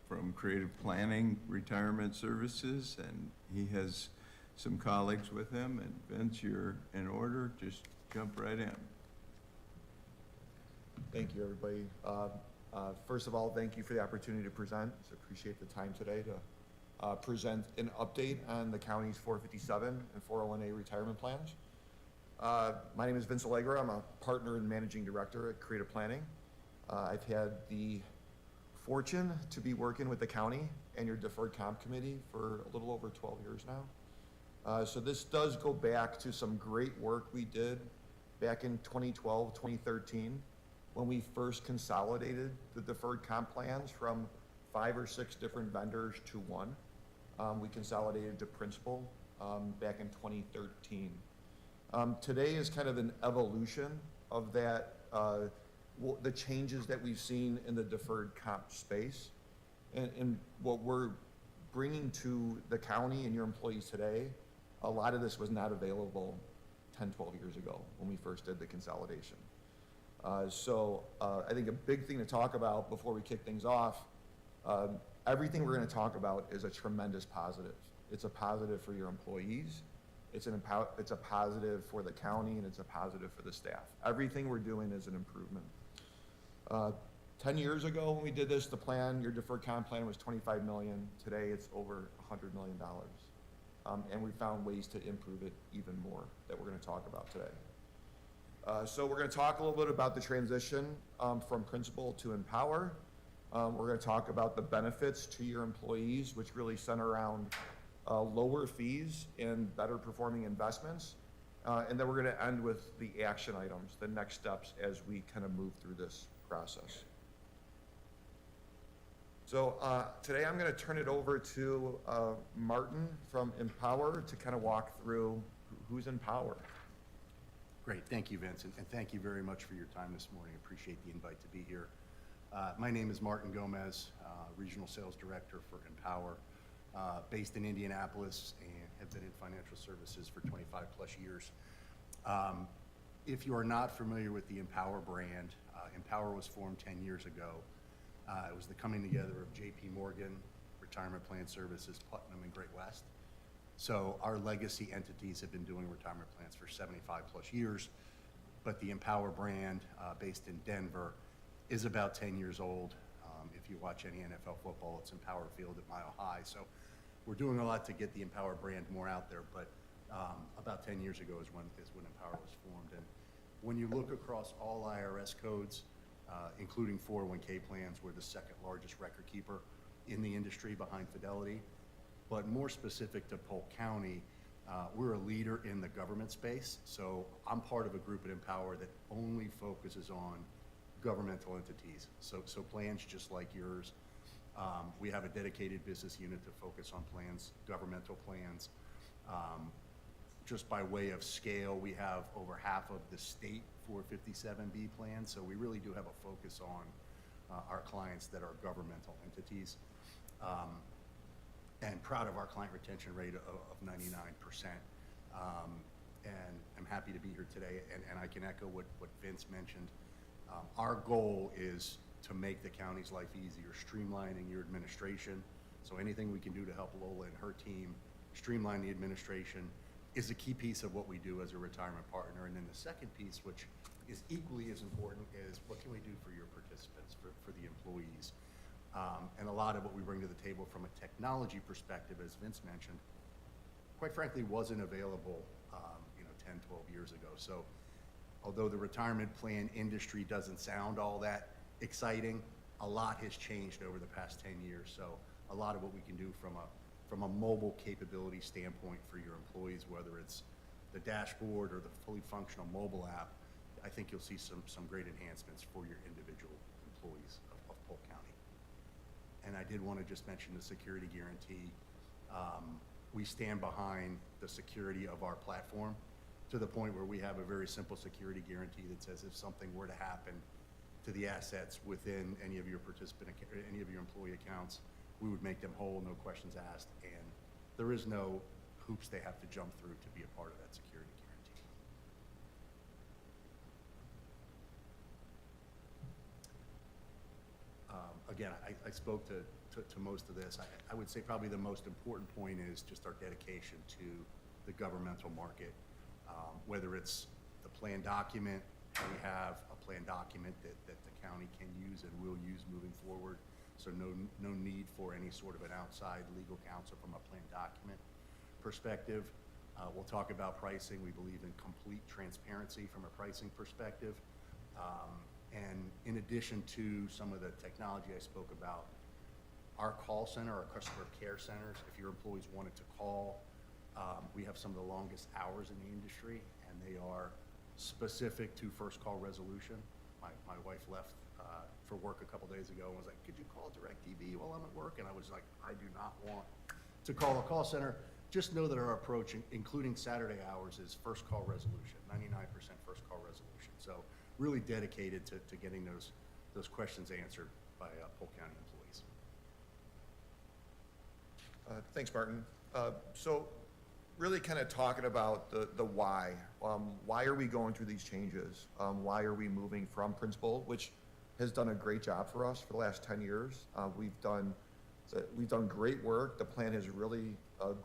from Creative Planning Retirement Services, and he has some colleagues with him. And Vince, you're in order. Just jump right in. Thank you, everybody. First of all, thank you for the opportunity to present. So appreciate the time today to present an update on the county's 457 and 401A retirement plans. My name is Vince Allegra. I'm a partner and managing director at Creative Planning. I've had the fortune to be working with the county and your deferred comp committee for a little over 12 years now. So this does go back to some great work we did back in 2012, 2013, when we first consolidated the deferred comp plans from 5 or 6 different vendors to one. We consolidated to Principal back in 2013. Today is kind of an evolution of that, the changes that we've seen in the deferred comp space. And what we're bringing to the county and your employees today, a lot of this was not available 10, 12 years ago when we first did the consolidation. So I think a big thing to talk about before we kick things off, everything we're going to talk about is a tremendous positive. It's a positive for your employees, it's a positive for the county, and it's a positive for the staff. Everything we're doing is an improvement. 10 years ago when we did this, the plan, your deferred comp plan was $25 million. Today it's over $100 million. And we found ways to improve it even more that we're going to talk about today. So we're going to talk a little bit about the transition from Principal to Empower. We're going to talk about the benefits to your employees, which really center around lower fees and better performing investments. And then we're going to end with the action items, the next steps as we kind of move through this process. So today I'm going to turn it over to Martin from Empower to kind of walk through who's Empower. Great, thank you, Vince, and thank you very much for your time this morning. Appreciate the invite to be here. My name is Martin Gomez, Regional Sales Director for Empower, based in Indianapolis, and have been in financial services for 25 plus years. If you are not familiar with the Empower brand, Empower was formed 10 years ago. It was the coming together of JP Morgan, Retirement Plan Services, Putnam, and Great West. So our legacy entities have been doing retirement plans for 75 plus years, but the Empower brand, based in Denver, is about 10 years old. If you watch any NFL football, it's Empower Field at Mile High. So we're doing a lot to get the Empower brand more out there, but about 10 years ago is when Empower was formed. And when you look across all IRS codes, including 401k plans, we're the second largest record keeper in the industry behind Fidelity. But more specific to Polk County, we're a leader in the government space. So I'm part of a group at Empower that only focuses on governmental entities. So plans just like yours. We have a dedicated business unit to focus on plans, governmental plans. Just by way of scale, we have over half of the state 457B plans. So we really do have a focus on our clients that are governmental entities. And proud of our client retention rate of 99%. And I'm happy to be here today, and I can echo what Vince mentioned. Our goal is to make the county's life easier, streamlining your administration. So anything we can do to help Lola and her team streamline the administration is a key piece of what we do as a retirement partner. And then the second piece, which is equally as important, is what can we do for your participants, for the employees? And a lot of what we bring to the table from a technology perspective, as Vince mentioned, quite frankly, wasn't available 10, 12 years ago. So although the retirement plan industry doesn't sound all that exciting, a lot has changed over the past 10 years. So a lot of what we can do from a mobile capability standpoint for your employees, whether it's the dashboard or the fully functional mobile app, I think you'll see some great enhancements for your individual employees of Polk County. And I did want to just mention the security guarantee. We stand behind the security of our platform to the point where we have a very simple security guarantee that says if something were to happen to the assets within any of your any of your employee accounts, we would make them whole, no questions asked, and there is no hoops they have to jump through to be a part of that security guarantee. Again, I spoke to most of this. I would say probably the most important point is just our dedication to the governmental market. Whether it's the plan document, we have a plan document that the county can use and will use moving forward. So no need for any sort of an outside legal counsel from a plan document perspective. We'll talk about pricing. We believe in complete transparency from a pricing perspective. And in addition to some of the technology I spoke about, our call center, our customer care centers, if your employees wanted to call, we have some of the longest hours in the industry, and they are specific to first call resolution. My wife left for work a couple days ago and was like, could you call DirecTV while I'm at work? And I was like, I do not want to call a call center. Just know that our approach, including Saturday hours, is first call resolution, 99% first call resolution. So really dedicated to getting those questions answered by Polk County employees. Thanks, Martin. So really kind of talking about the why. Why are we going through these changes? Why are we moving from principal, which has done a great job for us for the last 10 years. We've done great work. The plan has really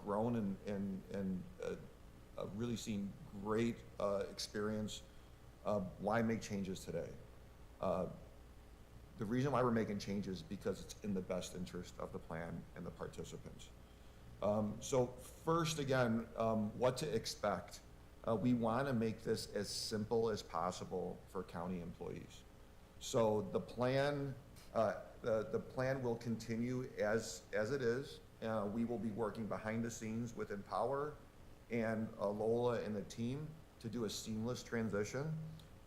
grown and really seen great experience. Why make changes today? The reason why we're making changes is because it's in the best interest of the plan and the participants. So first, again, what to expect. We want to make this as simple as possible for county employees. So the plan will continue as it is. We will be working behind the scenes with Empower and Lola and the team to do a seamless transition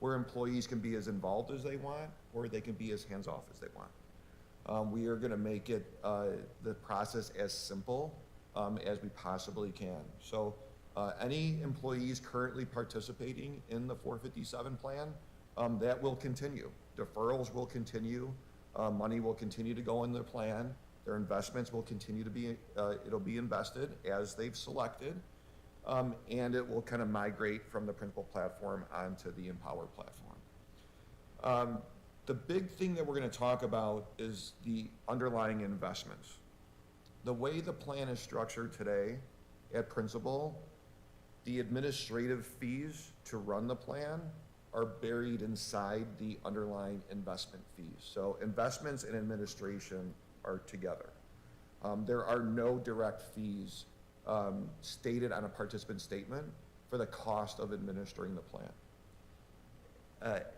where employees can be as involved as they want or they can be as hands-off as they want. We are going to make it the process as simple as we possibly can. So any employees currently participating in the 457 plan, that will continue. Deferrals will continue. Money will continue to go in their plan. Their investments will continue to be, it'll be invested as they've selected. And it will kind of migrate from the principal platform onto the Empower platform. The big thing that we're going to talk about is the underlying investments. The way the plan is structured today at principal, the administrative fees to run the plan are buried inside the underlying investment fees. So investments and administration are together. There are no direct fees stated on a participant statement for the cost of administering the plan.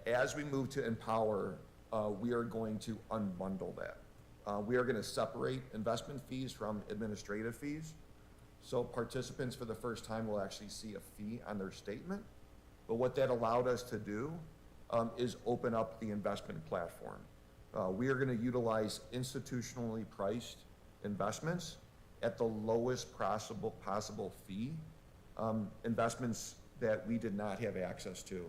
As we move to Empower, we are going to unbundle that. We are going to separate investment fees from administrative fees. So participants for the first time will actually see a fee on their statement. But what that allowed us to do is open up the investment platform. We are going to utilize institutionally priced investments at the lowest possible fee, investments that we did not have access to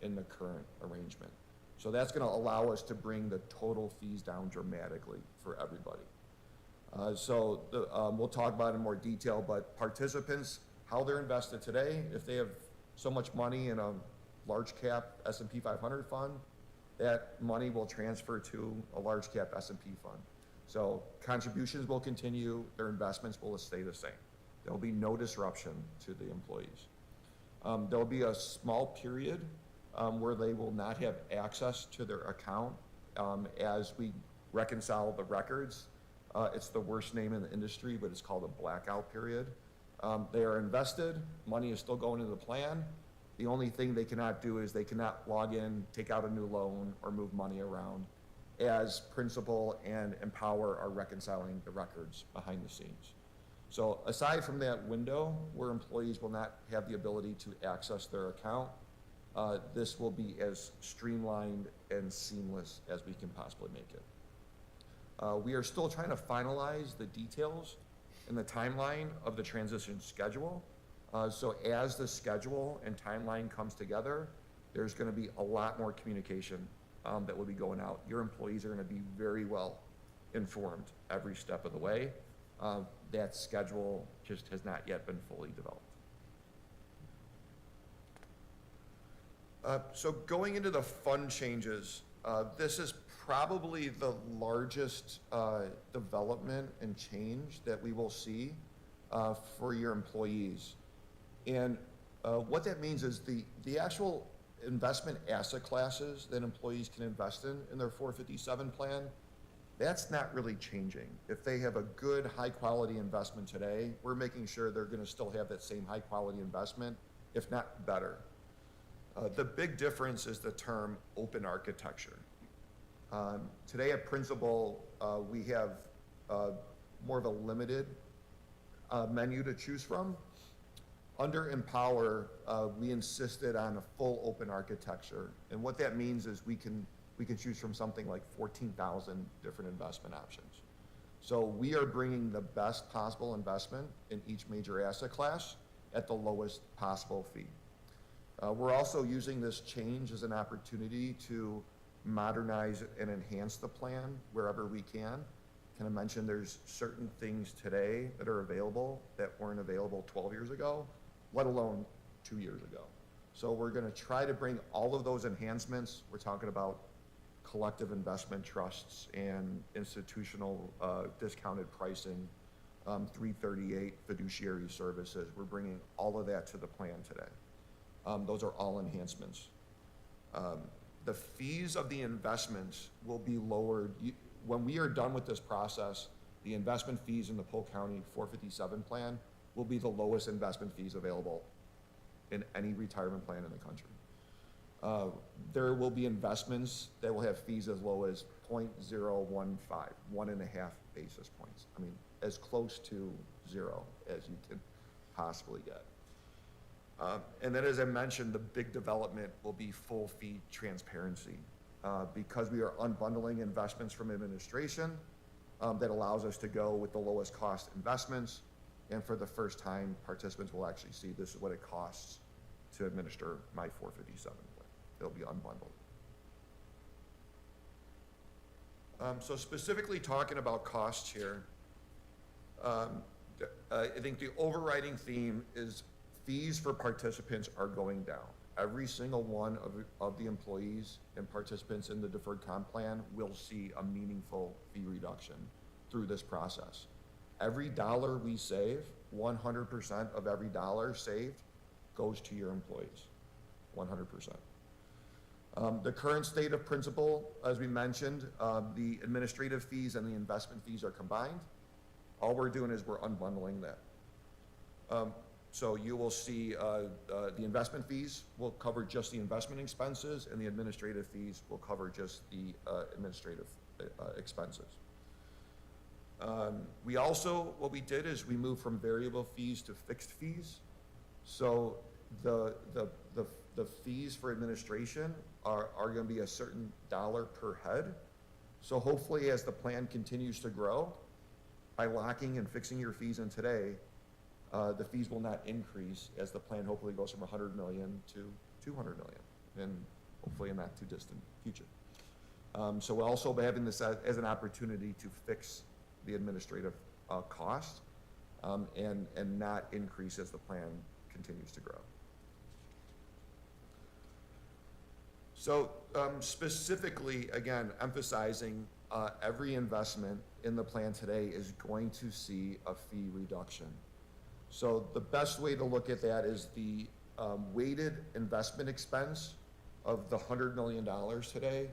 in the current arrangement. So that's going to allow us to bring the total fees down dramatically for everybody. We'll talk about it in more detail, but participants, how they're invested today, if they have so much money in a large cap S&P 500 fund, that money will transfer to a large cap S&P fund. So contributions will continue, their investments will stay the same. There will be no disruption to the employees. There will be a small period where they will not have access to their account as we reconcile the records. It's the worst name in the industry, but it's called a blackout period. They are invested, money is still going into the plan. The only thing they cannot do is they cannot log in, take out a new loan, or move money around as Principal and Empower are reconciling the records behind the scenes. So aside from that window where employees will not have the ability to access their account, this will be as streamlined and seamless as we can possibly make it. We are still trying to finalize the details and the timeline of the transition schedule. So as the schedule and timeline comes together, there's going to be a lot more communication that will be going out. Your employees are going to be very well informed every step of the way. That schedule just has not yet been fully developed. So going into the fund changes, this is probably the largest development and change that we will see for your employees. And what that means is the actual investment asset classes that employees can invest in their 457 plan, that's not really changing. If they have a good, high-quality investment today, we're making sure they're going to still have that same high-quality investment, if not better. The big difference is the term open architecture. Today at Principal, we have more of a limited menu to choose from. Under Empower, we insisted on a full open architecture. And what that means is we can choose from something like 14,000 different investment options. So we are bringing the best possible investment in each major asset class at the lowest possible fee. We're also using this change as an opportunity to modernize and enhance the plan wherever we can. Can I mention there's certain things today that are available that weren't available 12 years ago, let alone 2 years ago. So we're going to try to bring all of those enhancements. We're talking about collective investment trusts and institutional discounted pricing, 338 fiduciary services. We're bringing all of that to the plan today. Those are all enhancements. The fees of the investments will be lowered. When we are done with this process, the investment fees in the Polk County 457 plan will be the lowest investment fees available in any retirement plan in the country. There will be investments that will have fees as low as 0.015, 1.5 basis points. I mean, as close to zero as you can possibly get. And then, as I mentioned, the big development will be full fee transparency. Because we are unbundling investments from administration, that allows us to go with the lowest cost investments. And for the first time, participants will actually see this is what it costs to administer my 457 plan. They'll be unbundled. So specifically talking about costs here, I think the overriding theme is fees for participants are going down. Every single one of the employees and participants in the deferred comp plan will see a meaningful fee reduction through this process. Every dollar we save, 100% of every dollar saved goes to your employees, 100%. The current state of Principal, as we mentioned, the administrative fees and the investment fees are combined. All we're doing is we're unbundling that. So you will see the investment fees will cover just the investment expenses, and the administrative fees will cover just the administrative expenses. We also, what we did is we moved from variable fees to fixed fees. So the fees for administration are going to be a certain dollar per head. So hopefully as the plan continues to grow, by locking and fixing your fees in today, the fees will not increase as the plan hopefully goes from 100 million to 200 million, and hopefully in not too distant future. So we'll also be having this as an opportunity to fix the administrative cost and not increase as the plan continues to grow. So specifically, again, emphasizing every investment in the plan today is going to see a fee reduction. So the best way to look at that is the weighted investment expense of the $100 million today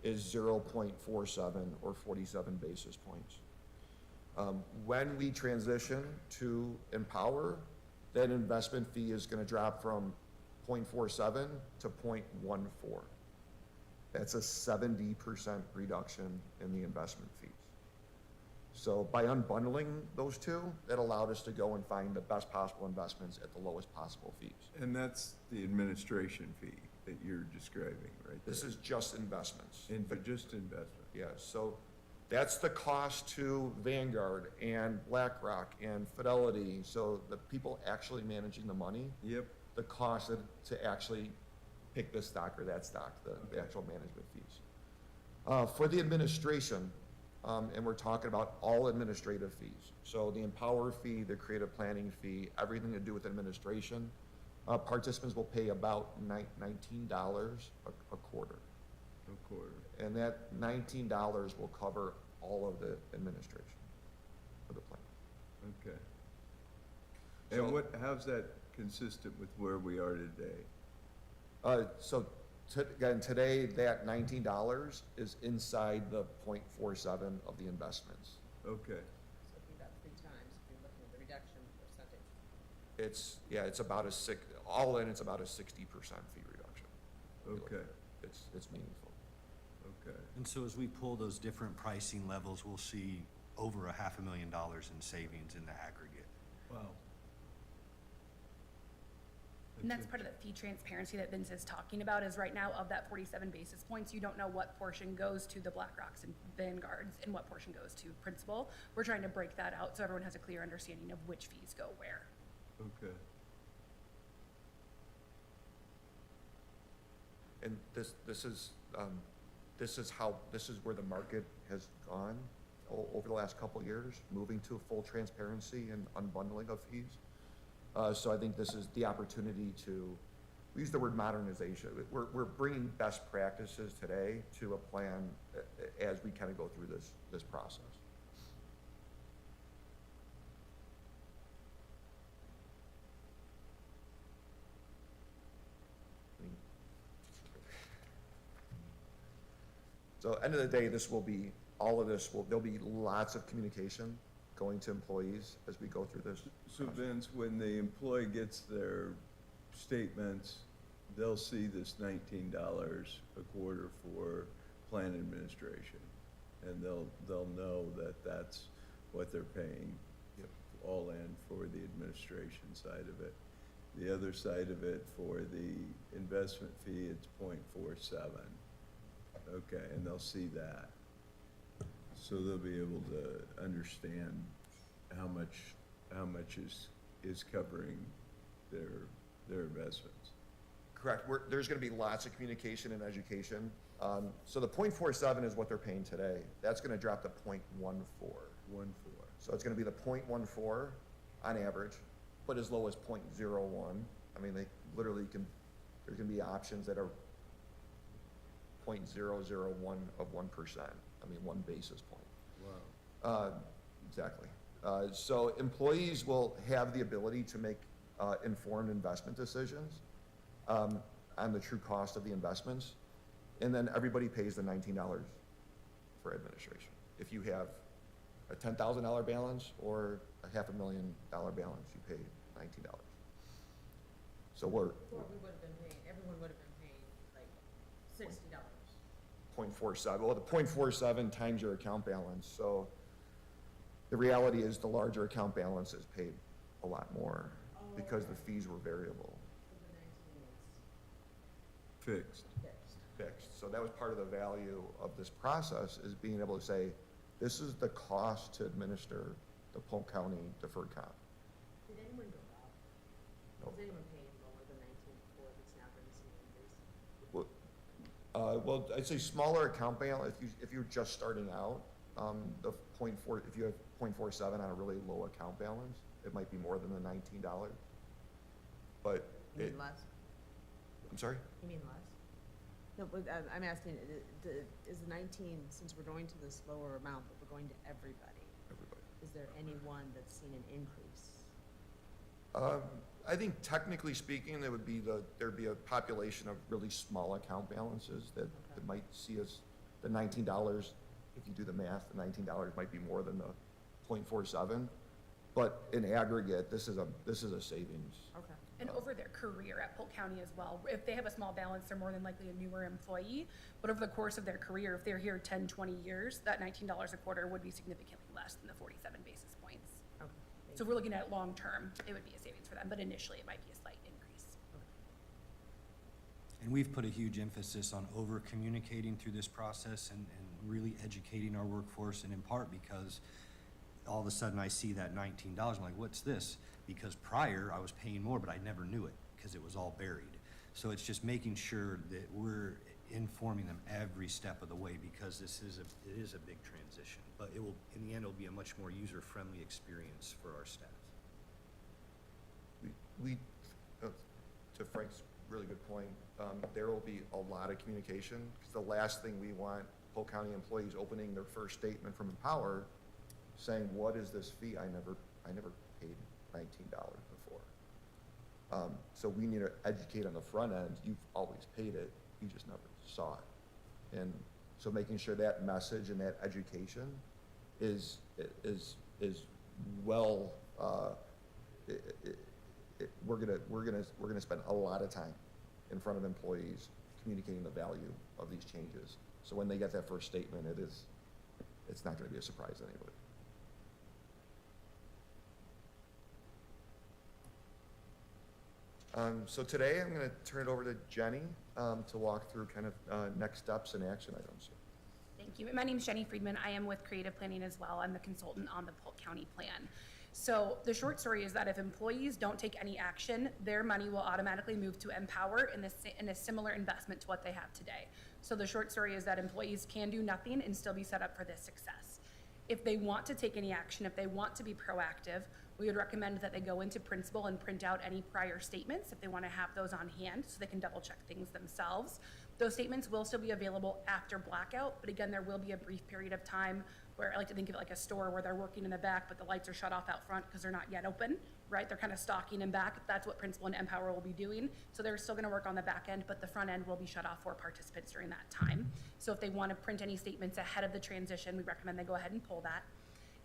is 0.47 or 47 basis points. When we transition to Empower, that investment fee is going to drop from 0.47 to 0.14. That's a 70% reduction in the investment fees. So by unbundling those two, that allowed us to go and find the best possible investments at the lowest possible fees. And that's the administration fee that you're describing, right? This is just investments. Just investment. Yeah, so that's the cost to Vanguard and BlackRock and Fidelity. So the people actually managing the money. Yep. The cost to actually pick this stock or that stock, the actual management fees. For the administration, and we're talking about all administrative fees. So the Empower fee, the creative planning fee, everything to do with administration, participants will pay about $19 a quarter. A quarter. And that $19 will cover all of the administration of the plan. Okay. So- And how's that consistent with where we are today? Again, today, that $19 is inside the 0.47 of the investments. Okay, So it'd be about 3 times if you're looking at the reduction percentage. It's about all in, it's about a 60% fee reduction. okay, It's meaningful. okay. And so as we pull those different pricing levels, we'll see over $500,000 in savings in the aggregate. Wow. And that's part of the fee transparency that Vince is talking about, is right now of that 47 basis points, you don't know what portion goes to the BlackRocks and Vanguards and what portion goes to principal. We're trying to break that out so everyone has a clear understanding of which fees go where. Okay. And this is where the market has gone over the last couple of years, moving to full transparency and unbundling of fees. So I think this is the opportunity we use the word modernization. We're bringing best practices today to a plan as we kind of go through this process. So end of the day, there'll be lots of communication going to employees as we go through this. So Vince, when the employee gets their statements, they'll see this $19 a quarter for plan administration. And they'll know that that's what they're paying all in for the administration side of it. The other side of it, for the investment fee, it's 0.47. Okay, and they'll see that. So they'll be able to understand how much is covering their investments. Correct. There's going to be lots of communication and education. So the 0.47 is what they're paying today. That's going to drop to 0.14. 1.4. So it's going to be the 0.14 on average, but as low as 0.01. I mean, they literally there's going to be options that are 0.001 of 1%. I mean, 1 basis point. Wow. Exactly. So employees will have the ability to make informed investment decisions on the true cost of the investments. And then everybody pays the $19 for administration. If you have a $10,000 balance or a $500,000 balance, you pay $19. So Before we would have been paying, everyone would have been paying like $60. 0.47. Well, the 0.47 times your account balance. So the reality is the larger account balance is paid a lot more because the fees were variable, So the 19 is Fixed. fixed. so that was part of the value of this process, is being able to say, this is the cost to administer the Polk County deferred comp. Did anyone go up? Nope. Was anyone paying lower than 19 before that's now going to see an increase? Well, I'd say smaller account balance, if you're just starting out, the 0.4, if you have 0.47 on a really low account balance, it might be more than the $19. But You mean less? I'm sorry? You mean less? No, but I'm asking, is the 19, since we're going to this lower amount, but we're going to everybody, Everybody. is there anyone that's seen an increase? I think technically speaking, there'd be a population of really small account balances that might see us, the $19, if you do the math, the $19 might be more than the 0.47. But in aggregate, this is a savings. Okay. And over their career at Polk County as well, if they have a small balance, they're more than likely a newer employee. But over the course of their career, if they're here 10, 20 years, that $19 a quarter would be significantly less than the 47 basis points. Okay. So if we're looking at long-term, it would be a savings for them, but initially it might be a slight increase. And we've put a huge emphasis on over-communicating through this process and really educating our workforce, and in part because all of a sudden I see that $19, I'm like, what's this? Because prior, I was paying more, but I never knew it, because it was all buried. So it's just making sure that we're informing them every step of the way, because it is a big transition. But it will, in the end, it'll be a much more user-friendly experience for our staff. We to Frank's really good point. There will be a lot of communication, because the last thing we want Polk County employees opening their first statement from Empower saying, what is this fee? I never paid $19 before. So we need to educate on the front end. You've always paid it, you just never saw it. And so making sure that message and that education is well, we're gonna spend a lot of time in front of employees communicating the value of these changes. So when they get that first statement, it's not gonna be a surprise to anybody. So today I'm gonna turn it over to Jenny to walk through kind of next steps and action items. Thank you. My name is Jenny Friedman. I am with Creative Planning as well. I'm the consultant on the Polk County Plan. So the short story is that if employees don't take any action, their money will automatically move to Empower in a similar investment to what they have today. So the short story is that employees can do nothing and still be set up for this success. If they want to take any action, if they want to be proactive, we would recommend that they go into principal and print out any prior statements if they want to have those on hand so they can double check things themselves. Those statements will still be available after blackout, but again, there will be a brief period of time where I like to think of it like a store where they're working in the back, but the lights are shut off out front because they're not yet open, right? They're kind of stocking in back. That's what Principal and Empower will be doing. So they're still going to work on the back end, but the front end will be shut off for participants during that time. So if they want to print any statements ahead of the transition, we recommend they go ahead and pull that.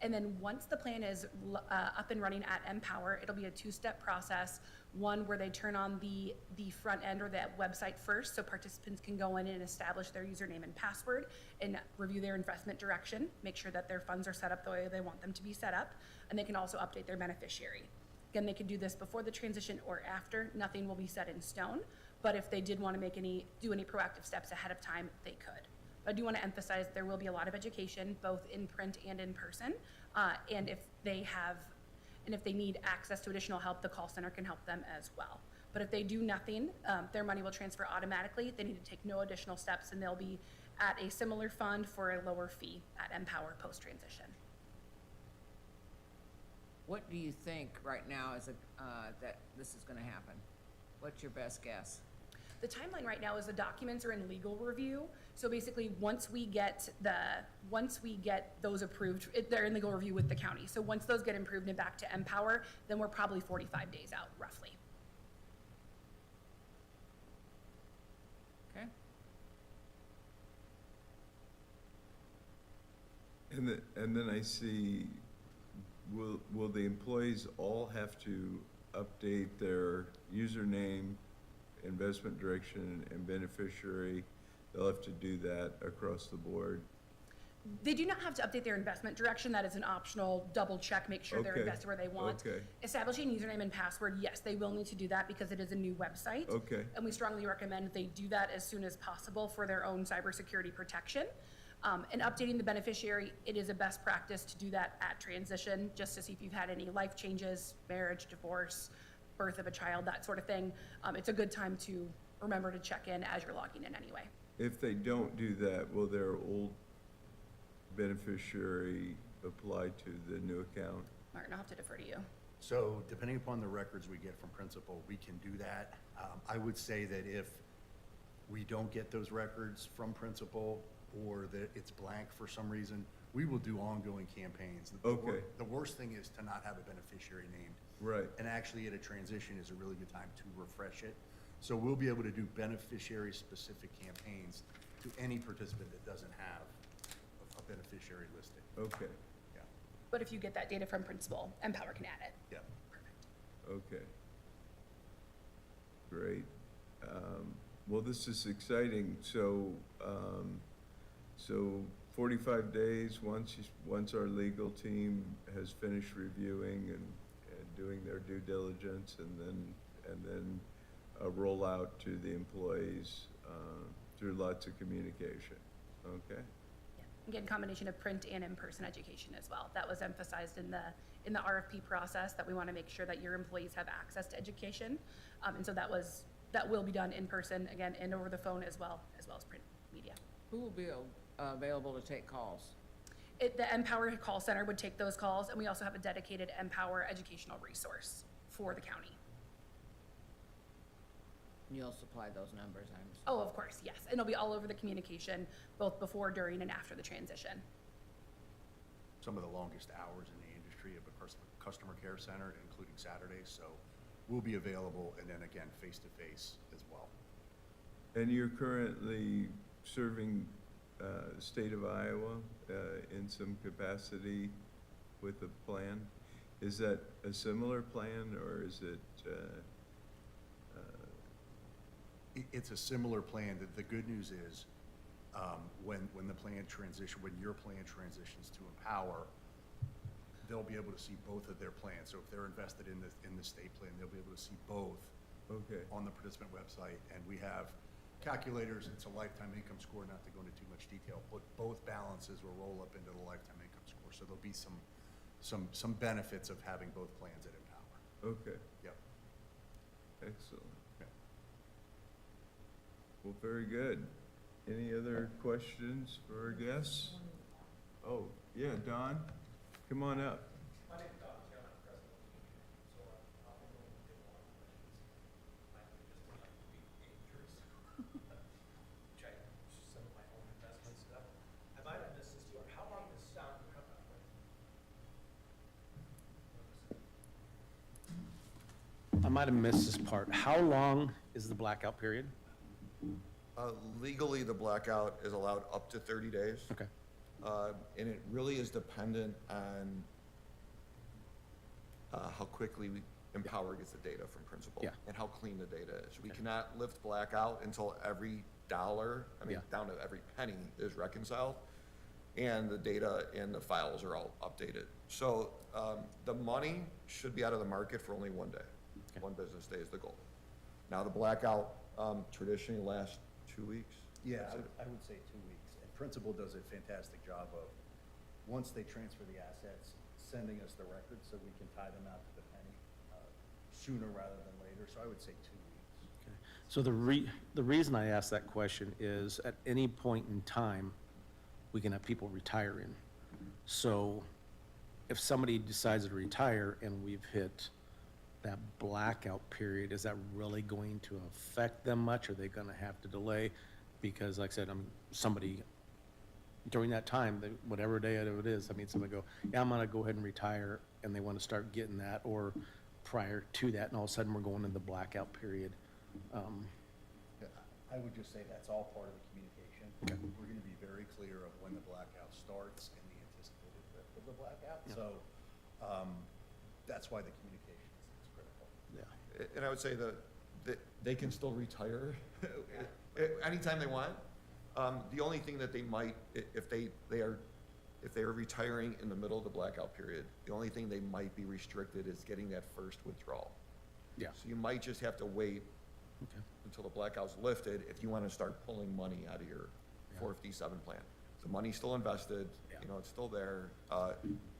And then once the plan is up and running at Empower, it'll be a two-step process. One where they turn on the front end or that website first, so participants can go in and establish their username and password and review their investment direction, make sure that their funds are set up the way they want them to be set up, and they can also update their beneficiary. Again, they can do this before the transition or after. Nothing will be set in stone, but if they did want to do any proactive steps ahead of time, they could. I do want to emphasize there will be a lot of education, both in print and in person. And if they need access to additional help, the call center can help them as well. But if they do nothing, their money will transfer automatically. They need to take no additional steps, and they'll be at a similar fund for a lower fee at Empower post-transition. What do you think right now that this is gonna happen? What's your best guess? The timeline right now is the documents are in legal review. So basically, once we get those approved, they're in legal review with the county. So once those get approved and back to Empower, then we're probably 45 days out, roughly. Okay. And then I see, will the employees all have to update their username, investment direction, and beneficiary? They'll have to do that across the board? They do not have to update their investment direction. That is an optional double check, make sure they're Okay. invested where they want. Okay. Establishing username and password, yes, they will need to do that because it is a new website. Okay. And we strongly recommend they do that as soon as possible for their own cybersecurity protection. And updating the beneficiary, it is a best practice to do that at transition, just to see if you've had any life changes, marriage, divorce, birth of a child, that sort of thing. It's a good time to remember to check in as you're logging in anyway. If they don't do that, will their old beneficiary apply to the new account? Martin, I'll have to defer to you. So depending upon the records we get from principal, we can do that. I would say that if we don't get those records from principal or that it's blank for some reason, we will do ongoing campaigns. Okay. The worst thing is to not have a beneficiary named. Right. And actually at a transition is a really good time to refresh it. So we'll be able to do beneficiary-specific campaigns to any participant that doesn't have a beneficiary listed. Okay, Yeah, But if you get that data from principal, Empower can add it. yeah. Perfect. okay. Great. Well, this is exciting. So, 45 days, once our legal team has finished reviewing and doing their due diligence, and then a rollout to the employees through lots of communication. Okay? Yeah. Again, combination of print and in-person education as well. That was emphasized in the RFP process, that we want to make sure that your employees have access to education. And so that will be done in person, again, and over the phone as well as print media. Who will be available to take calls? The Empower call center would take those calls, and we also have a dedicated Empower educational resource for the county. You'll supply those numbers, I'm. Oh, of course, yes. And it'll be all over the communication, both before, during, and after the transition. Some of the longest hours in the industry of a customer care center, including Saturdays, so we'll be available, and then again, face-to-face as well. And you're currently serving state of Iowa in some capacity with the plan? Is that a similar plan, or is it? It's a similar plan. The good news is, when your plan transitions to Empower, they'll be able to see both of their plans. So if they're invested in the state plan, they'll be able to see both Okay. on the participant website. And we have calculators. It's a lifetime income score, not to go into too much detail, but both balances will roll up into the lifetime income score. So there'll be some benefits of having both plans at Empower. Okay, Yep. excellent. Yep. Well, very good. Any other questions for our guests? Oh, yeah, Don, come on up. My name's Don Taylor, I'm president of the union, so I'll be willing to take a lot of questions. Likely just to like to be dangerous, which I, some of my own investment stuff. I might have missed this part, how long does sound come up with? I might have missed this part. How long is the blackout period? Legally, the blackout is allowed up to 30 days. Okay. And it really is dependent on how quickly Empower gets the data from Principal. Yeah. And how clean the data is. We Okay. cannot lift blackout until every dollar, Yeah. down to every penny is reconciled, and the data and the files are all updated. So the money should be out of the market for only one day. Okay. One business day is the goal. Now, the blackout traditionally lasts 2 weeks. Yeah, Is it? I would say 2 weeks. And Principal does a fantastic job of, once they transfer the assets, sending us the records so we can tie them out to the penny sooner rather than later. So I would say 2 weeks. Okay. So the reason I asked that question is at any point in time, we can have people retiring. So if somebody decides to retire and we've hit that blackout period, is that really going to affect them much? Are they gonna have to delay? Because like I said, somebody, during that time, whatever day it is, somebody go, yeah, I'm gonna go ahead and retire, and they wanna start getting that, or prior to that, and all of a sudden, we're going into the blackout period. Yeah, I would just say that's all part of the communication. We're gonna be very clear of when the blackout starts and the anticipated lift of the blackout. Yeah. So, that's why the communication is critical. Yeah. And I would say that they can still retire anytime they want. The only thing that they might, if they are retiring in the middle of the blackout period, the only thing they might be restricted is getting that first withdrawal. Yeah. So you might just have to wait Okay. until the blackout's lifted if you want to start pulling money out of your Yeah. 457 plan. The money's still invested, Yeah. it's still there.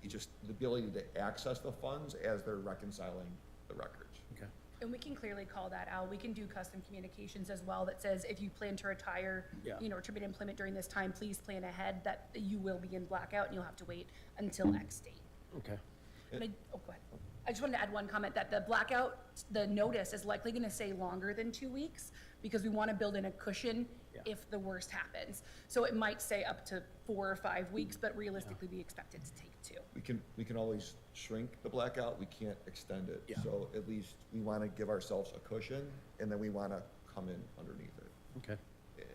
You just, the ability to access the funds as they're reconciling the records. Okay. And we can clearly call that out. We can do custom communications as well that says if you plan to retire, Yeah. or terminate employment during this time, please plan ahead that you will be in blackout and you'll have to wait until X date. Okay. And go ahead. I just wanted to add one comment that the blackout, the notice is likely gonna say longer than 2 weeks because we wanna build in a cushion Yeah. if the worst happens. So it might say up to 4 or 5 weeks, but realistically, we expect it to take 2. We can always shrink the blackout, we can't extend it. Yeah. So at least we want to give ourselves a cushion, and then we want to come in underneath it. Okay.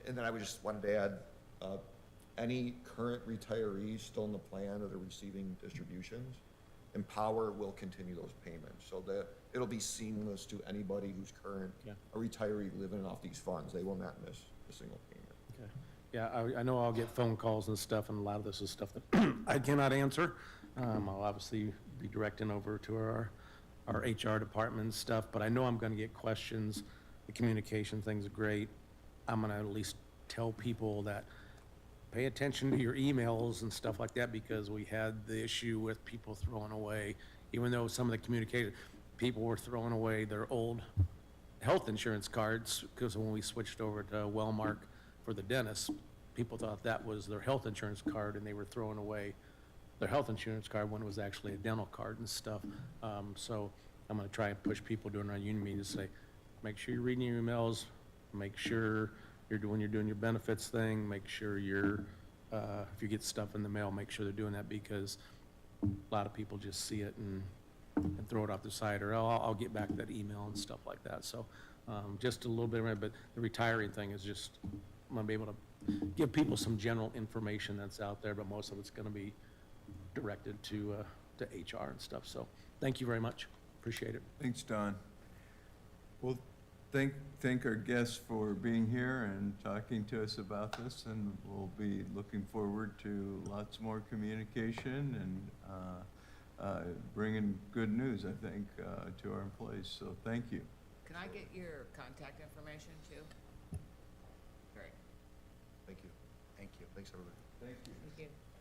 And then I would just wanted to add, any current retirees still in the plan that are receiving distributions, Empower will continue those payments, so that it'll be seamless to anybody who's current, Yeah. a retiree living off these funds, they will not miss a single payment. Okay. Yeah, I know I'll get phone calls and stuff, and a lot of this is stuff that I cannot answer. I'll obviously be directing over to our HR department and stuff, but I know I'm gonna get questions. The communication thing's great. I'm gonna at least tell people that pay attention to your emails and stuff like that, because we had the issue with people throwing away, even though some of the communication, people were throwing away their old health insurance cards, because when we switched over to Wellmark for the dentist, people thought that was their health insurance card, and they were throwing away their health insurance card when it was actually a dental card and stuff. So I'm gonna try and push people during our union meeting to say, make sure you're reading your emails, make sure when you're doing your benefits thing, make sure if you get stuff in the mail, make sure they're doing that, because a lot of people just see it and throw it off the side, or "Oh, I'll get back that email," and stuff like that. So, just a little bit, but the retiring thing is just, I'm gonna be able to give people some general information that's out there, but most of it's gonna be directed to HR and stuff. So, thank you very much. Appreciate it. Thanks, Don. Well, thank our guests for being here and talking to us about this, and we'll be looking forward to lots more communication and bringing good news, I think, to our employees. So thank you. Can I get your contact information too? Great, Thank you. Thank you. Thanks, everybody. Thank you. thank you.